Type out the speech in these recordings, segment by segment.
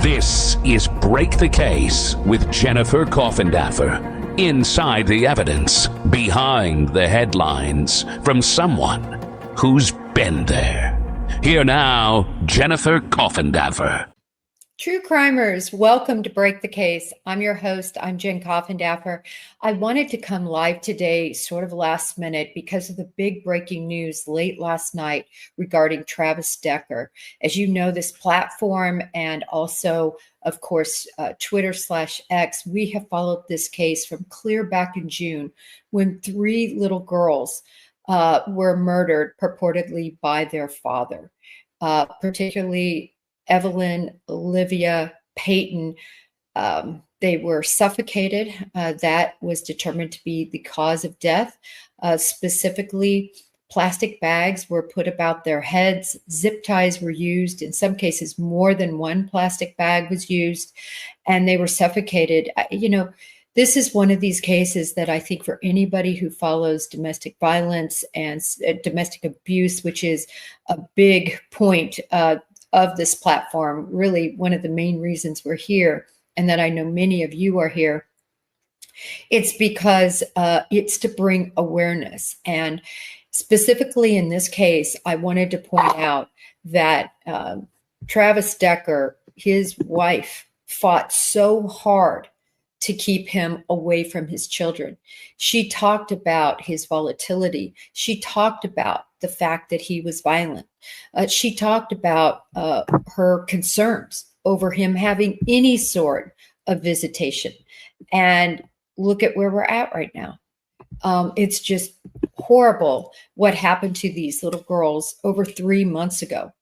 This is Break the Case with Jennifer Coffindaffer. Inside the evidence, behind the headlines, from someone who's been there. Here now, Jennifer Coffindaffer. True crimers, welcome to Break the Case. I'm your host. I'm Jen Coffindaffer. I wanted to come live today, sort of last minute, because of the big breaking news late last night regarding Travis Decker. As you know, this platform and also, of course, Twitter/X, we have followed this case from clear back in June when 3 little girls were murdered purportedly by their father, particularly Evelyn, Olivia, Payton. They were suffocated. That was determined to be the cause of death. Specifically, plastic bags were put about their heads. Zip ties were used. In some cases, more than one plastic bag was used, and they were suffocated. This is one of these cases that I think for anybody who follows domestic violence and domestic abuse, which is a big point of this platform, really one of the main reasons we're here, and that I know many of you are here, it's because it's to bring awareness. And specifically in this case, I wanted to point out that Travis Decker, his wife, fought so hard to keep him away from his children. She talked about his volatility. She talked about the fact that he was violent. She talked about her concerns over him having any sort of visitation. And look at where we're at right now. It's just horrible what happened to these little girls over 3 months ago.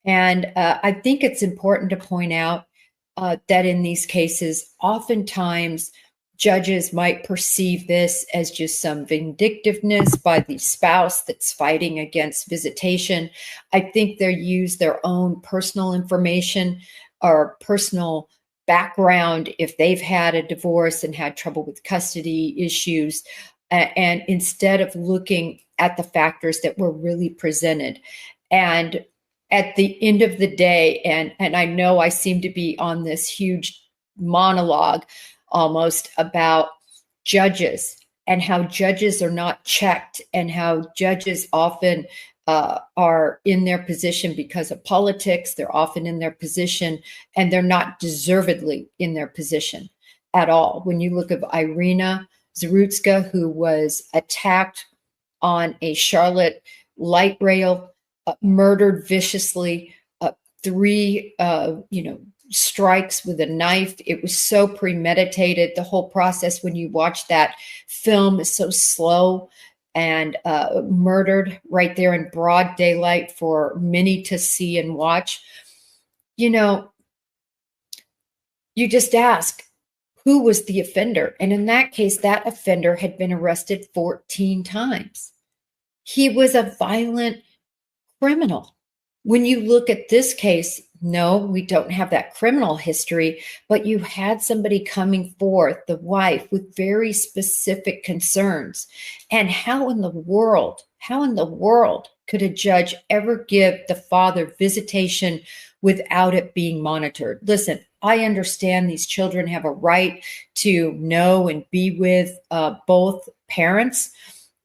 And I think it's important to point out that in these cases, oftentimes judges might perceive this as just some vindictiveness by the spouse that's fighting against visitation. I think they use their own personal information or personal background if they've had a divorce and had trouble with custody issues, and instead of looking at the factors that were really presented. And at the end of the day, and I know I seem to be on this huge monologue almost about judges and how judges are not checked and how judges often are in their position because of politics. They're often in their position and they're not deservedly in their position at all. When you look at Irina Zarutska, who was attacked on a Charlotte light rail, murdered viciously, 3 strikes with a knife. It was so premeditated. The whole process, when you watch that film, is so slow, and murdered right there in broad daylight for many to see and watch. You just ask, who was the offender? And in that case, that offender had been arrested 14 times. He was a violent criminal. When you look at this case, no, we don't have that criminal history, but you had somebody coming forth, the wife, with very specific concerns. And how in the world could a judge ever give the father visitation without it being monitored? Listen, I understand these children have a right to know and be with both parents.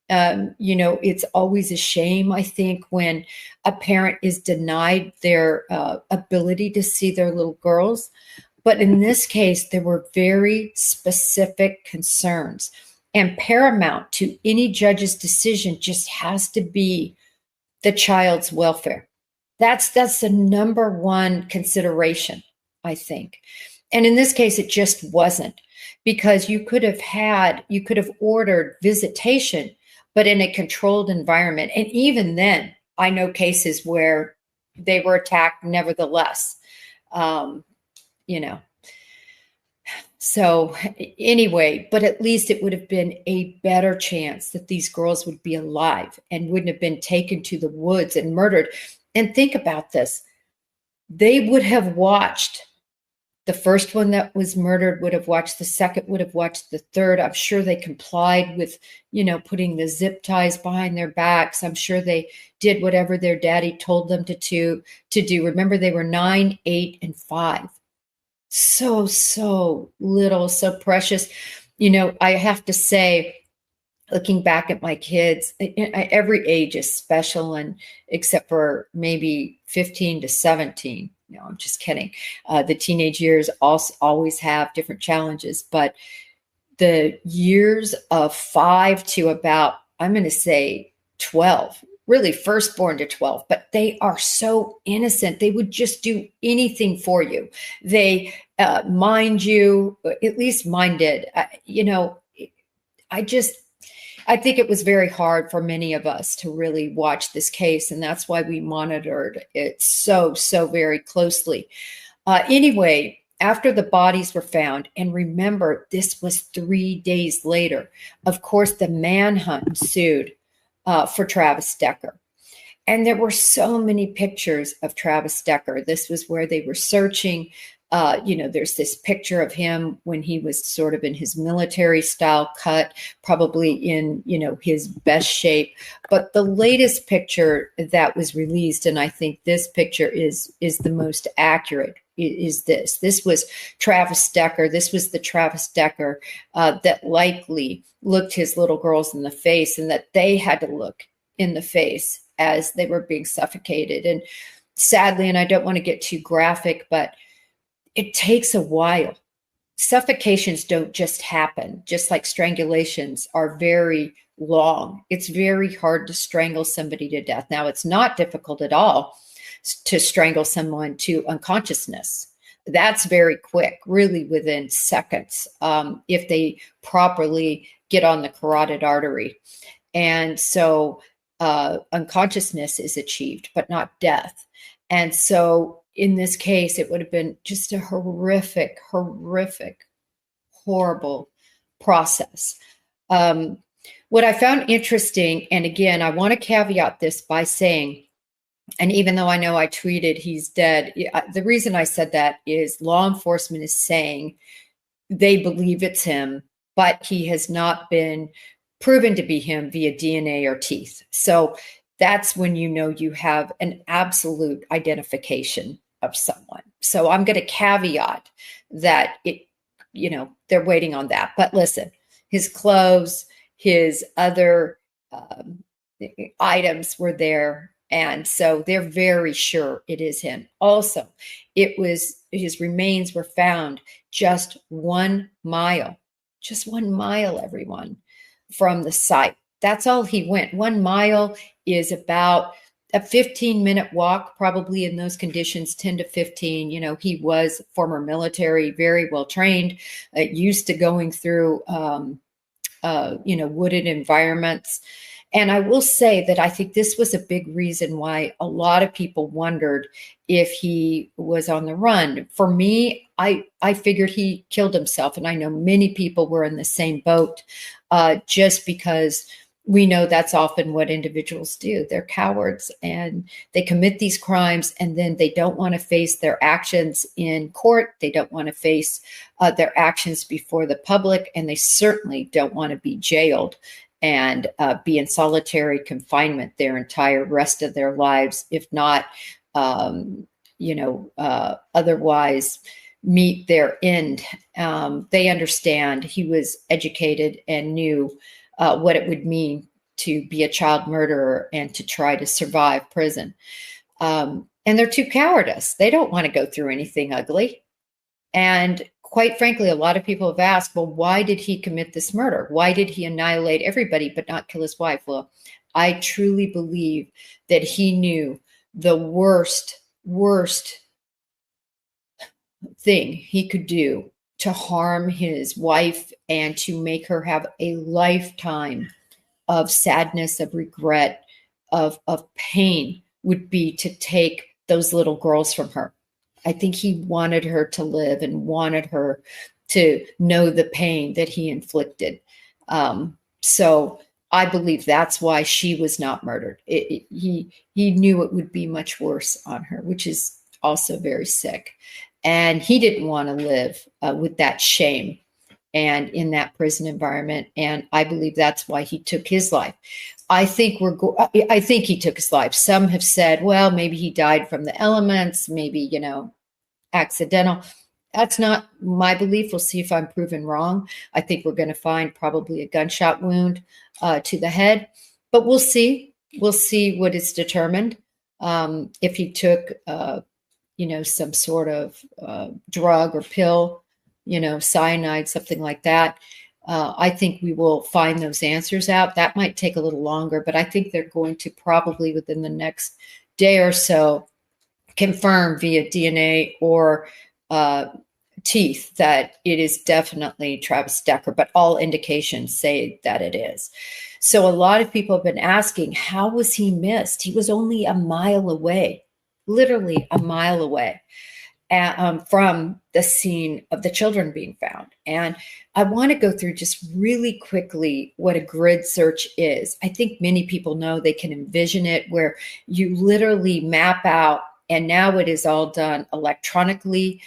It's always a shame, I think, when a parent is denied their ability to see their little girls. But in this case, there were very specific concerns, and paramount to any judge's decision just has to be the child's welfare. That's the number one consideration, I think. And in this case, it just wasn't, because you could have ordered visitation, but in a controlled environment. And even then, I know cases where they were attacked nevertheless. So anyway, but at least it would have been a better chance that these girls would be alive and wouldn't have been taken to the woods and murdered. And think about this. They would have watched. The first one that was murdered would have watched, the second would have watched, the third. I'm sure they complied with, putting the zip ties behind their backs. I'm sure they did whatever their daddy told them to do. Remember, they were 9, 8, and 5. so little, so precious. You know, I have to say, looking back at my kids, every age is special, and except for maybe 15 to 17. No, I'm just kidding. The teenage years also always have different challenges, but the years of 5 to about, I'm going to say 12, really firstborn to 12, but they are so innocent. They would just do anything for you. They mind you, at least mine did. You know, I just, I think it was very hard for many of us to really watch this case, and that's why we monitored it so very closely. Anyway, after the bodies were found, and remember, this was 3 days later, of course, the manhunt ensued for Travis Decker. And there were so many pictures of Travis Decker. This was where they were searching. You know, there's this picture of him when he was sort of in his military style cut, probably in, you know, his best shape. But the latest picture that was released, and I think this picture is the most accurate, is this. This was Travis Decker. This was the Travis Decker that likely looked his little girls in the face, and that they had to look in the face as they were being suffocated. And sadly, and I don't want to get too graphic, but it takes a while. Suffocations don't just happen, just like strangulations are very long. It's very hard to strangle somebody to death. Now, it's not difficult at all to strangle someone to unconsciousness. That's very quick, really within seconds, if they properly get on the carotid artery. And so unconsciousness is achieved, but not death. And so in this case, it would have been just a horrific, horrible process. What I found interesting, and again, I want to caveat this by saying, and even though I know I tweeted he's dead, the reason I said that is law enforcement is saying they believe it's him, but he has not been proven to be him via DNA or teeth. So that's when you know you have an absolute identification of someone. So I'm going to caveat that it, you know, they're waiting on that. But listen, his clothes, his other items were there. And so they're very sure it is him. Also, it was, his remains were found just 1 mile, everyone, from the site. That's all he went. 1 mile is about a 15-minute walk, probably in those conditions, 10 to 15. You know, he was former military, very well trained, used to going through, you know, wooded environments. And I will say that I think this was a big reason why a lot of people wondered if he was on the run. For me, I figured he killed himself. And I know many people were in the same boat, just because we know that's often what individuals do. They're cowards and they commit these crimes, and then they don't want to face their actions in court. They don't want to face their actions before the public, and they certainly don't want to be jailed and be in solitary confinement their entire rest of their lives, if not, you know, otherwise meet their end. They understand. He was educated and knew what it would mean to be a child murderer and to try to survive prison. And they're too cowardice. They don't want to go through anything ugly. And quite frankly, a lot of people have asked, well, why did he commit this murder? Why did he annihilate everybody but not kill his wife? Well, I truly believe that he knew the worst thing he could do to harm his wife and to make her have a lifetime of sadness, of regret, of pain would be to take those little girls from her. I think he wanted her to live and wanted her to know the pain that he inflicted. So I believe that's why she was not murdered. He knew it would be much worse on her, which is also very sick. And he didn't want to live with that shame and in that prison environment. And I believe that's why he took his life. I think he took his life. Some have said, well, maybe he died from the elements, maybe, you know, accidental. That's not my belief. We'll see if I'm proven wrong. I think we're going to find probably a gunshot wound to the head, but we'll see. We'll see what is determined. If he took, some sort of drug or pill, cyanide, something like that. I think we will find those answers out. That might take a little longer, but I think they're going to probably within the next day or so confirm via DNA or teeth that it is definitely Travis Decker, but all indications say that it is. So a lot of people have been asking, how was he missed? He was only a mile away, literally a mile away from the scene of the children being found. And I want to go through just really quickly what a grid search is. I think many people know, they can envision it, where you literally map out, and now it is all done electronically,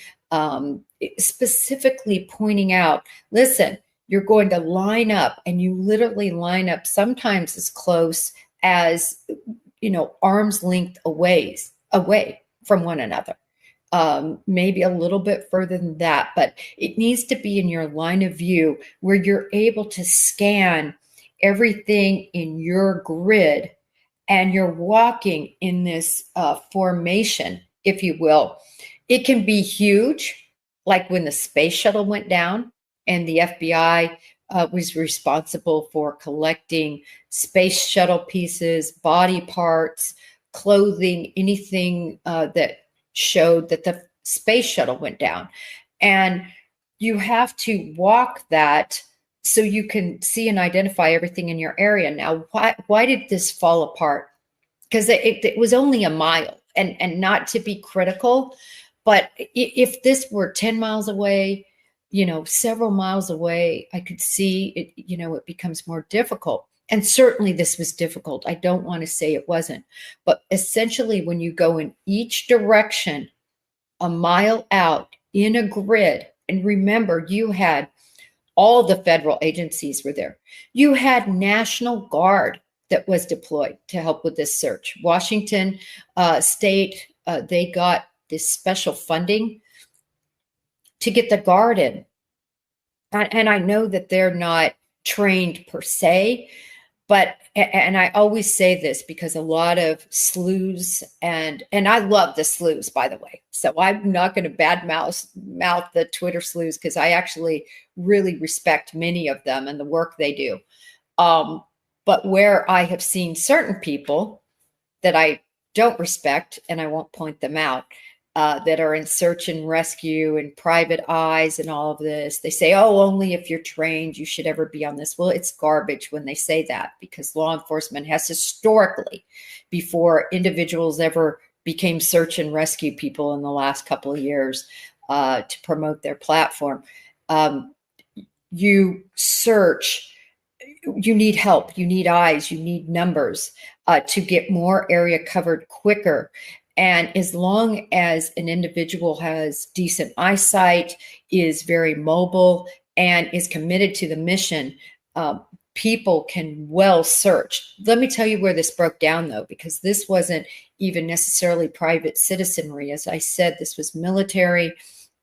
specifically pointing out, listen, you're going to line up, and you literally line up sometimes as close as, arm's length away from one another. Maybe a little bit further than that, but it needs to be in your line of view where you're able to scan everything in your grid, and you're walking in this formation, if you will. It can be huge, like when the space shuttle went down and the FBI was responsible for collecting space shuttle pieces, body parts, clothing, anything that showed that the space shuttle went down. And you have to walk that so you can see and identify everything in your area. Now, why did this fall apart? Because it was only a mile, and not to be critical, but if this were 10 miles away, several miles away, I could see it, it becomes more difficult. And certainly this was difficult. I don't want to say it wasn't, but essentially when you go in each direction, a mile out in a grid, and remember, you had all the federal agencies were there. You had National Guard that was deployed to help with this search. Washington State, they got this special funding to get the Guard in. And I know that they're not trained per se, and I always say this because a lot of sleuths, and I love the sleuths, by the way. So I'm not going to mouth the Twitter sleuths, because I actually really respect many of them and the work they do. But where I have seen certain people that I don't respect, and I won't point them out, that are in search and rescue and private eyes and all of this, they say, oh, only if you're trained, you should ever be on this. Well, it's garbage when they say that, because law enforcement has historically, before individuals ever became search and rescue people in the last couple of years to promote their platform, you search, you need help, you need eyes, you need numbers to get more area covered quicker. And as long as an individual has decent eyesight, is very mobile, and is committed to the mission, people can well search. Let me tell you where this broke down, though, because this wasn't even necessarily private citizenry. As I said, this was military,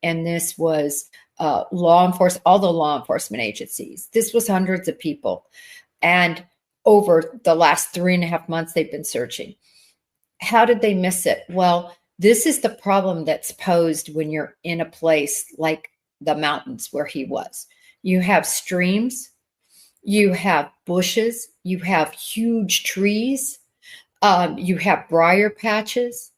and this was law enforcement, all the law enforcement agencies. This was hundreds of people. And over the last 3.5 months, they've been searching. How did they miss it? Well, this is the problem that's posed when you're in a place like the mountains where he was. You have streams, you have bushes, you have huge trees, you have briar patches,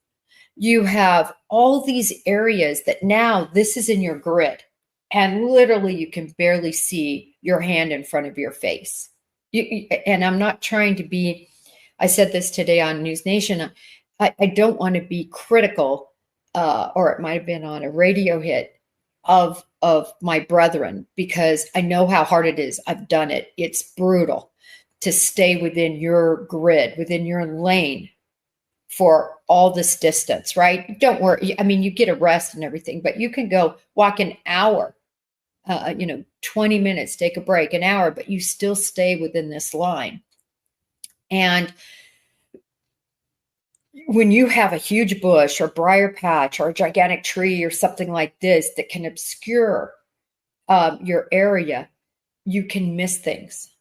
you have all these areas that now this is in your grid, and literally you can barely see your hand in front of your face. And I'm not trying to be, I said this today on News Nation, I don't want to be critical, or it might have been on a radio hit, of my brethren, because I know how hard it is. I've done it. It's brutal to stay within your grid, within your lane for all this distance, right? Don't worry. I mean, you get a rest and everything, but you can go walk an hour, 20 minutes, take a break, an hour, but you still stay within this line. And when you have a huge bush or briar patch or a gigantic tree or something like this that can obscure your area, you can miss things.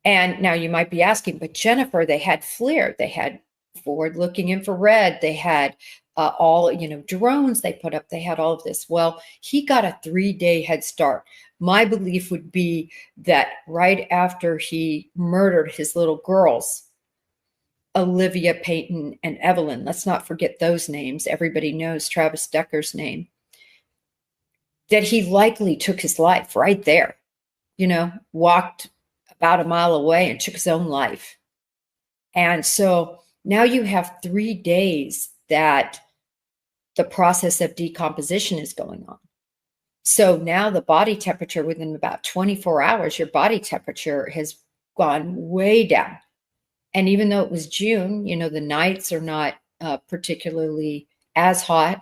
And now you might be asking, but Jennifer, they had FLIR, they had forward-looking infrared, they had all, drones they put up, they had all of this. Well, he got a 3-day head start. My belief would be that right after he murdered his little girls, Olivia, Payton, and Evelyn, let's not forget those names. Everybody knows Travis Decker's name, that he likely took his life right there, walked about a mile away and took his own life. And so now you have 3 days that the process of decomposition is going on. So now the body temperature, within about 24 hours, your body temperature has gone way down. And even though it was June, the nights are not particularly as hot,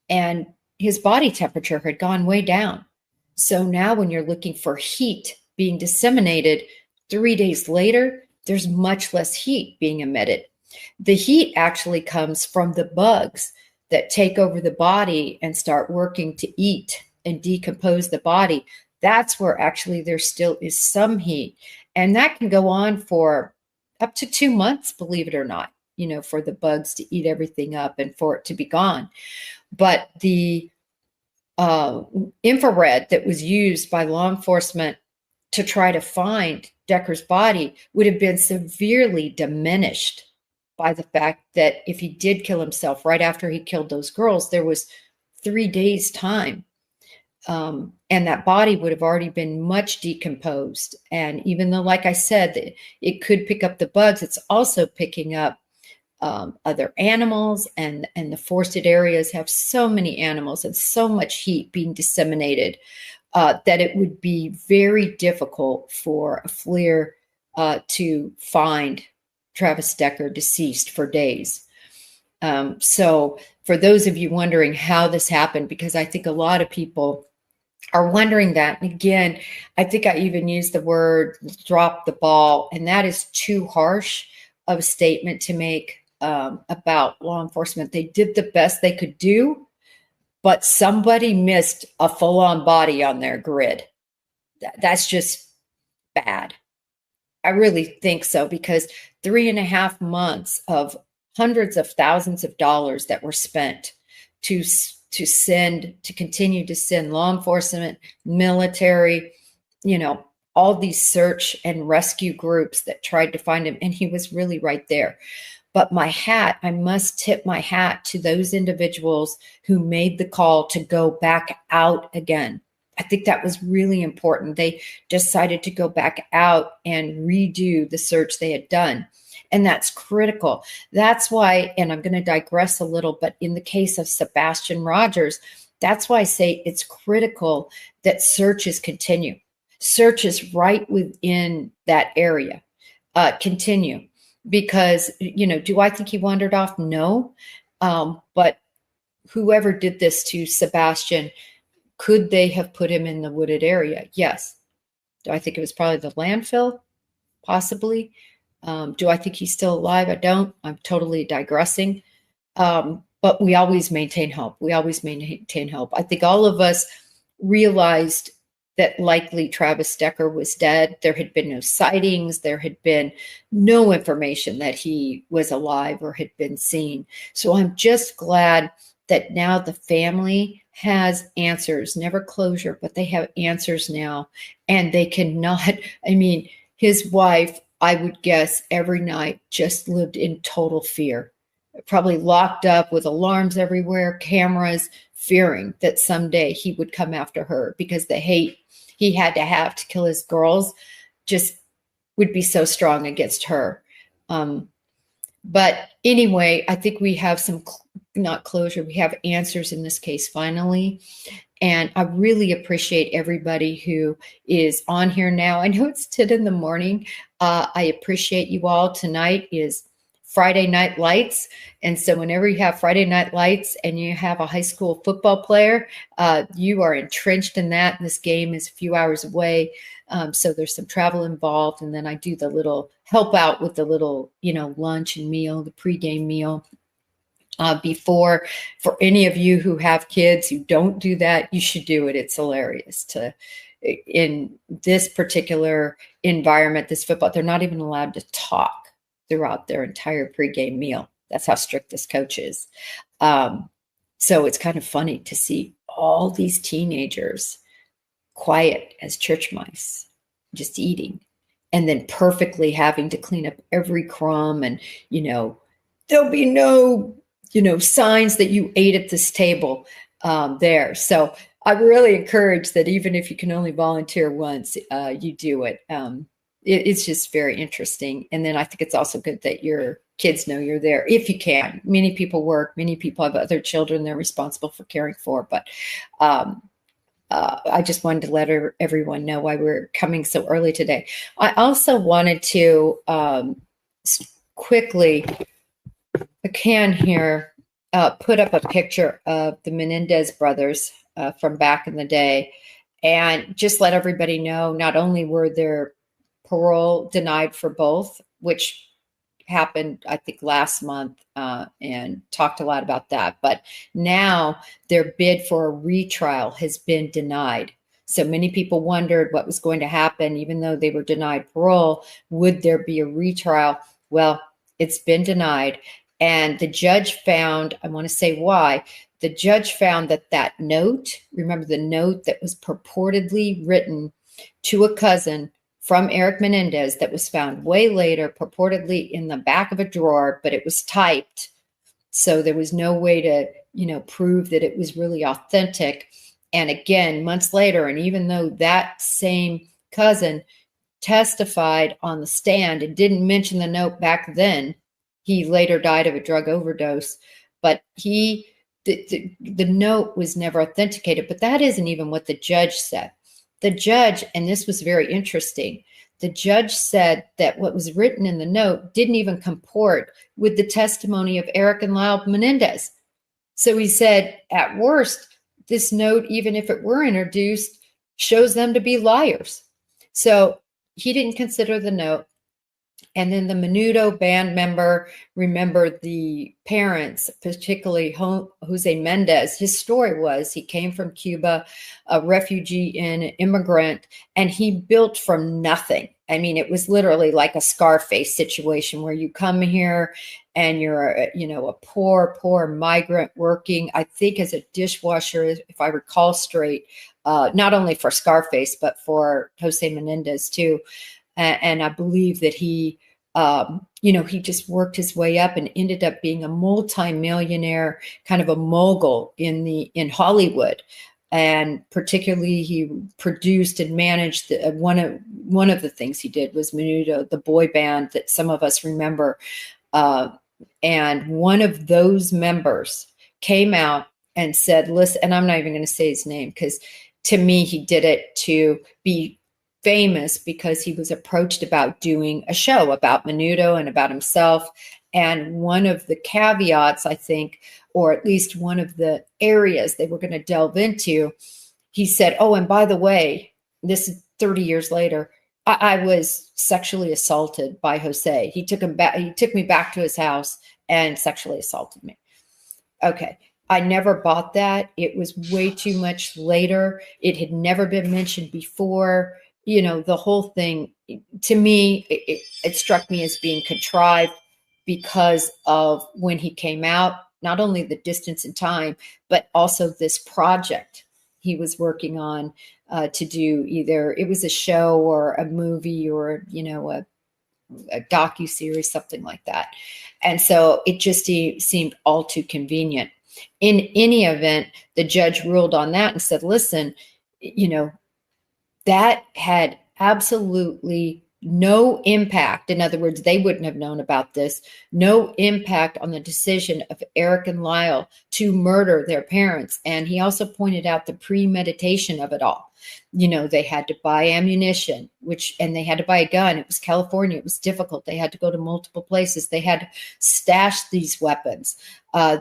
and his body temperature had gone way down. So now when you're looking for heat being disseminated 3 days later, there's much less heat being emitted. The heat actually comes from the bugs that take over the body and start working to eat and decompose the body. That's where actually there still is some heat. And that can go on for up to 2 months, believe it or not, for the bugs to eat everything up and for it to be gone. But the infrared that was used by law enforcement to try to find Decker's body would have been severely diminished by the fact that if he did kill himself right after he killed those girls, there was 3 days time. And that body would have already been much decomposed. And even though, like I said, it could pick up the bugs, it's also picking up other animals, and the forested areas have so many animals and so much heat being disseminated that it would be very difficult for a FLIR to find Travis Decker deceased for days. So for those of you wondering how this happened, because I think a lot of people are wondering that, and again, I think I even used the word drop the ball, and that is too harsh of a statement to make about law enforcement. They did the best they could do, but somebody missed a full-on body on their grid. That's just bad. I really think so, because 3.5 months of hundreds of thousands of dollars that were spent to continue to send law enforcement, military, all these search and rescue groups that tried to find him, and he was really right there. But I must tip my hat to those individuals who made the call to go back out again. I think that was really important. They decided to go back out and redo the search they had done. And that's critical. That's why, and I'm going to digress a little, but in the case of Sebastian Rogers, that's why I say it's critical that searches continue. Searches right within that area continue. Because, do I think he wandered off? No. But whoever did this to Sebastian, could they have put him in the wooded area? Yes. Do I think it was probably the landfill? Possibly. Do I think he's still alive? I don't. I'm totally digressing. But we always maintain hope. I think all of us realized that likely Travis Decker was dead. There had been no sightings. There had been no information that he was alive or had been seen. So I'm just glad that now the family has answers, never closure, but they have answers now. And they cannot, his wife, I would guess, every night just lived in total fear, probably locked up with alarms everywhere, cameras, fearing that someday he would come after her, because the hate he had to have to kill his girls just would be so strong against her. But anyway, I think we have some, not closure, we have answers in this case finally. And I really appreciate everybody who is on here now. I know it's 10 in the morning. I appreciate you all. Tonight is Friday Night Lights. And so whenever you have Friday Night Lights and you have a high school football player, you are entrenched in that. This game is a few hours away. So there's some travel involved. And then I do the little help out with the little, lunch and meal, the pregame meal. Before, for any of you who have kids who don't do that, you should do it. It's hilarious in this particular environment, this football, they're not even allowed to talk throughout their entire pregame meal. That's how strict this coach is. So it's kind of funny to see all these teenagers quiet as church mice, just eating, and then perfectly having to clean up every crumb. And, there'll be no, signs that you ate at this table there. So I really encourage that even if you can only volunteer once, you do it. It's just very interesting. And then I think it's also good that your kids know you're there if you can. Many people work, many people have other children they're responsible for caring for. But I just wanted to let everyone know why we're coming so early today. I also wanted to quickly, I can here, put up a picture of the Menendez brothers from back in the day, and just let everybody know not only were their parole denied for both, which happened, I think, last month, and talked a lot about that, but now their bid for a retrial has been denied. So many people wondered what was going to happen, even though they were denied parole. Would there be a retrial? Well, it's been denied. And the judge found, I want to say why, the judge found that note, remember the note that was purportedly written to a cousin from Eric Menendez that was found way later, purportedly in the back of a drawer, but it was typed. So there was no way to, prove that it was really authentic. And again, months later, and even though that same cousin testified on the stand and didn't mention the note back then, he later died of a drug overdose, but the note was never authenticated. But that isn't even what the judge said. The judge, and this was very interesting, the judge said that what was written in the note didn't even comport with the testimony of Eric and Lyle Menendez. So he said, at worst, this note, even if it were introduced, shows them to be liars. So he didn't consider the note. And then the Menudo band member remembered the parents, particularly Jose Mendez. His story was he came from Cuba, a refugee and an immigrant, and he built from nothing. I mean, it was literally like a Scarface situation where you come here and you're, a poor migrant working, I think, as a dishwasher, if I recall straight, not only for Scarface, but for Jose Menendez too. And I believe that he, he just worked his way up and ended up being a multimillionaire, kind of a mogul in Hollywood. And particularly, he produced and managed one of the things he did was Menudo, the boy band that some of us remember. And one of those members came out and said, "Listen," and I'm not even going to say his name because to me, he did it to be famous because he was approached about doing a show about Menudo and about himself. And one of the caveats, I think, or at least one of the areas they were going to delve into, he said, "Oh, and by the way, this is 30 years later, I was sexually assaulted by Jose. He took me back to his house and sexually assaulted me." Okay. I never bought that. It was way too much later. It had never been mentioned before. The whole thing, to me, it struck me as being contrived because of when he came out, not only the distance in time, but also this project he was working on to do either it was a show or a movie or, a docuseries, something like that. And so it just seemed all too convenient. In any event, the judge ruled on that and said, listen, that had absolutely no impact. In other words, they wouldn't have known about this. No impact on the decision of Eric and Lyle to murder their parents. And he also pointed out the premeditation of it all. They had to buy ammunition, and they had to buy a gun. It was California. It was difficult. They had to go to multiple places. They had to stash these weapons.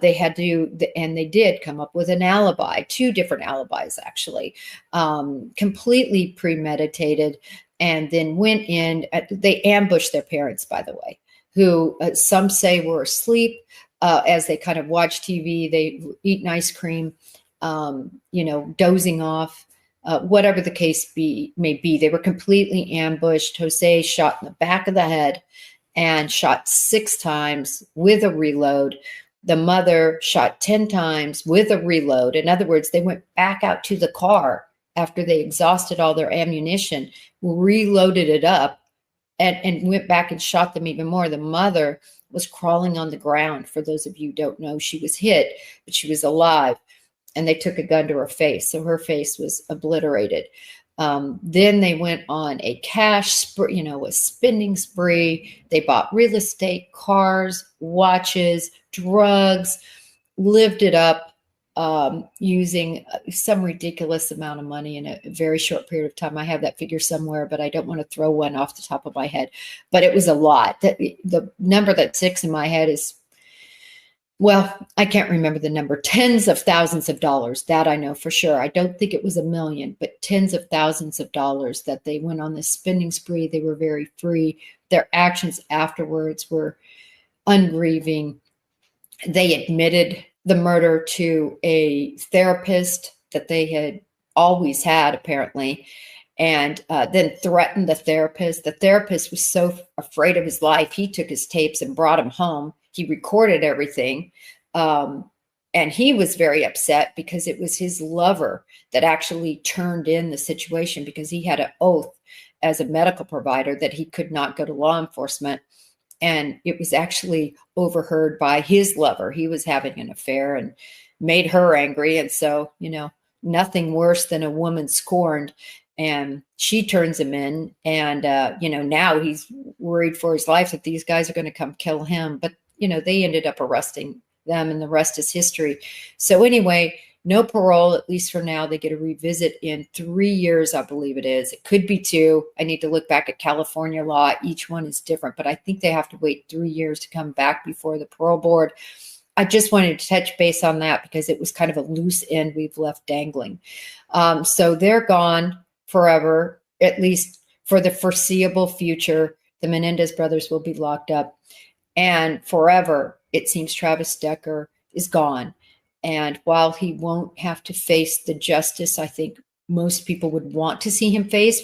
They had to, and they did come up with an alibi, 2 different alibis, actually, completely premeditated, and then went in. They ambushed their parents, by the way, who some say were asleep as they kind of watched TV. They eaten ice cream, dozing off. Whatever the case may be, they were completely ambushed. Jose shot in the back of the head and shot 6 times with a reload. The mother shot 10 times with a reload. In other words, they went back out to the car after they exhausted all their ammunition, reloaded it up, and went back and shot them even more. The mother was crawling on the ground. For those of you who don't know, she was hit, but she was alive. And they took a gun to her face. So her face was obliterated. Then they went on a cash spree, a spending spree. They bought real estate, cars, watches, drugs, lived it up using some ridiculous amount of money in a very short period of time. I have that figure somewhere, but I don't want to throw one off the top of my head. But it was a lot. The number that sticks in my head is, well, I can't remember the number, tens of thousands of dollars. That I know for sure. I don't think it was $1 million, but tens of thousands of dollars that they went on this spending spree. They were very free. Their actions afterwards were ungrieving. They admitted the murder to a therapist that they had always had, apparently, and then threatened the therapist. The therapist was so afraid of his life, he took his tapes and brought them home. He recorded everything. And he was very upset because it was his lover that actually turned in the situation, because he had an oath as a medical provider that he could not go to law enforcement. And it was actually overheard by his lover. He was having an affair and made her angry. And so, nothing worse than a woman scorned. And she turns him in. And, now he's worried for his life that these guys are going to come kill him. But, they ended up arresting them, and the rest is history. So anyway, no parole, at least for now. They get a revisit in 3 years, I believe it is. It could be 2. I need to look back at California law. Each one is different, but I think they have to wait 3 years to come back before the parole board. I just wanted to touch base on that because it was kind of a loose end we've left dangling. So they're gone forever, at least for the foreseeable future. The Menendez brothers will be locked up. And forever, it seems Travis Decker is gone. And while he won't have to face the justice I think most people would want to see him face,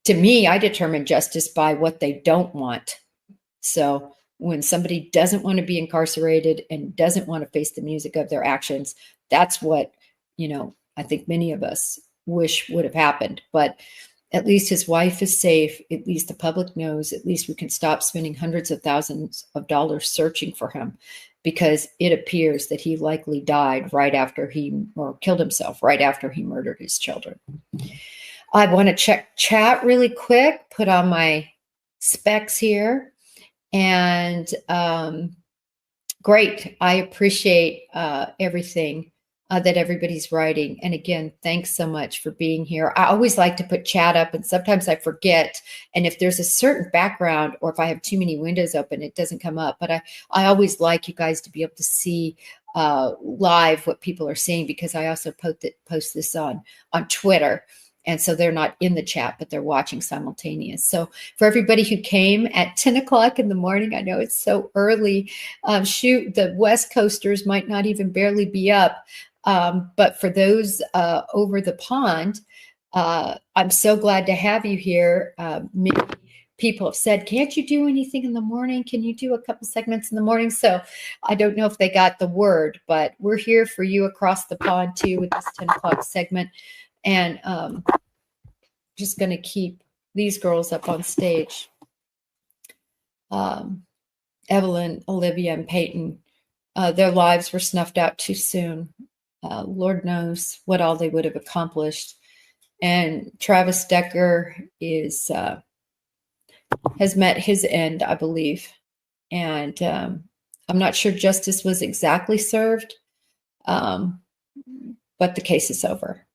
to me, I determine justice by what they don't want. So when somebody doesn't want to be incarcerated and doesn't want to face the music of their actions, that's what, I think many of us wish would have happened. But at least his wife is safe. At least the public knows. At least we can stop spending hundreds of thousands of dollars searching for him, because it appears that he likely died or killed himself right after he murdered his children. I want to check chat really quick, put on my specs here. And great. I appreciate everything that everybody's writing. And again, thanks so much for being here. I always like to put chat up, and sometimes I forget. And if there's a certain background, or if I have too many windows open, it doesn't come up. But I always like you guys to be able to see live what people are saying, because I also post this on Twitter. And so they're not in the chat, but they're watching simultaneous. So for everybody who came at 10 o'clock in the morning, I know it's so early. The West Coasters might not even barely be up. But for those over the pond, I'm so glad to have you here. Many people have said, can't you do anything in the morning? Can you do a couple segments in the morning? So I don't know if they got the word, but we're here for you across the pond too with this 10 o'clock segment. And just going to keep these girls up on stage. Evelyn, Olivia, and Payton, their lives were snuffed out too soon. Lord knows what all they would have accomplished. And Travis Decker has met his end, I believe. And I'm not sure justice was exactly served, but the case is over.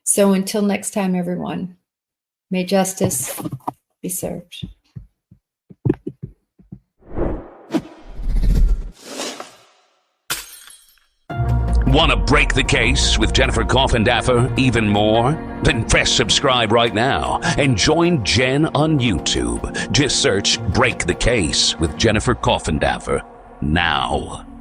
So until next time, everyone, may justice be served. Want to break the case with Jennifer Coffindaffer even more? Then press subscribe right now and join Jen on YouTube. Just search Break the Case with Jennifer Coffindaffer now.